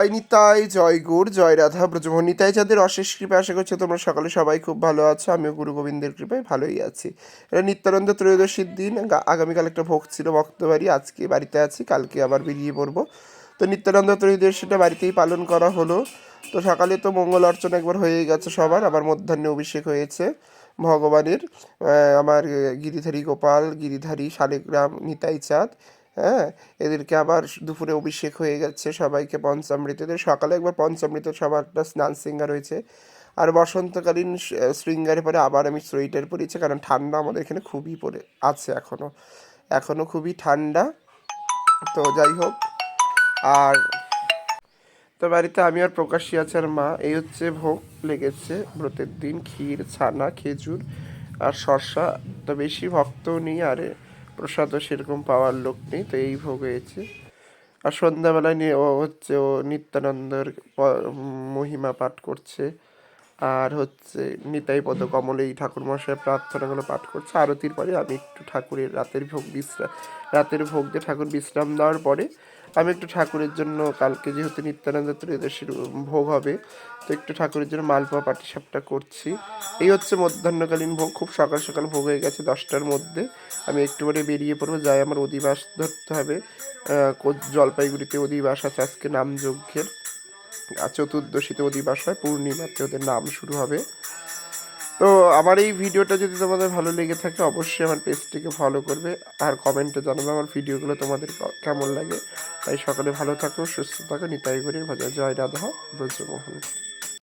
জয় নিতাই, জয় গৌর, জয় রাধা ব্রজমোহন। নিতাই চাঁদের অশেষ কৃপায় আশা করছি তোমরা সকালে সবাই খুব ভালো আছো। আমিও গুরু গোবিন্দের কৃপায় ভালোই আছি। এটা নিত্যানন্দ ত্রয়োদশীর দিন। আগামীকাল একটা ভোগ ছিল ভক্তবাড়ি, আজকে বাড়িতে আছি, কালকে আবার বেরিয়ে পড়বো। তো নিত্যানন্দ ত্রয়োদশীটা বাড়িতেই পালন করা হলো। তো সকালে তো মঙ্গল অর্চনা একবার হয়ে গেছে সবার, আবার মধ্যাহ্নে অভিষেক হয়েছে ভগবানের। আমার গিরিধারী গোপাল, গিরিধারী শালিগ্রাম, নিতাই চাঁদ, হ্যাঁ, এদেরকে আবার দুপুরে অভিষেক হয়ে গেছে সবাইকে পঞ্চামৃত। এদের সকালে একবার পঞ্চামৃত সবারটা স্নান শৃঙ্গার হয়েছে। আর বসন্তকালীন শৃঙ্গারে পরে আবার আমি সোয়েটার পরেছি, কারণ ঠান্ডা আমাদের এখানে খুবই পড়ে আছে এখনো খুবই ঠান্ডা। তো যাই হোক, আর তো বাড়িতে আমি আর প্রকাশ্যই আছে, আর মা। এই হচ্ছে ভোগ লেগেছে ব্রতের দিন, ক্ষীর, ছানা, খেজুর আর শসা। তো বেশি ভক্তও নেই, আর প্রসাদও সেরকম পাওয়ার লোক নেই, তো এই ভোগ হয়েছে। আর সন্ধ্যাবেলায় নিয়ে ও নিত্যানন্দের মহিমা পাঠ করছে, আর নিতাই পদ কমলে এই ঠাকুরমশাই প্রার্থনাগুলো পাঠ করছে। আরতির পরে আমি একটু ঠাকুরের রাতের ভোগ দিয়ে ঠাকুর বিশ্রাম দেওয়ার পরে আমি একটু ঠাকুরের জন্য, কালকে যেহেতু নিত্যানন্দ ত্রয়োদশীর ভোগ হবে, তো একটু ঠাকুরের জন্য মালপোয়া পাটিসাপটা করছি। এই হচ্ছে মধ্যাহ্নকালীন ভোগ। খুব সকাল সকাল ভোগ হয়ে গেছে 10টার মধ্যে। আমি একটু পরে বেরিয়ে পড়বো, যাই আমার অধিবাস ধরতে হবে। জলপাইগুড়িতে অধিবাস আছে আজকে নামযজ্ঞের। আর চতুর্দশীতে অধিবাস হয়, পূর্ণিমাতে ওদের নাম শুরু হবে। তো আমার এই ভিডিওটা যদি তোমাদের ভালো লেগে থাকে, অবশ্যই আমার পেজটিকে ফলো করবে, আর কমেন্টে জানাবে আমার ভিডিওগুলো তোমাদের কেমন লাগে। তাই সকালে ভালো থাকো, সুস্থ থাকো। নিতাই গৌরের ভজা, জয় রাধা ব্রজমোহন।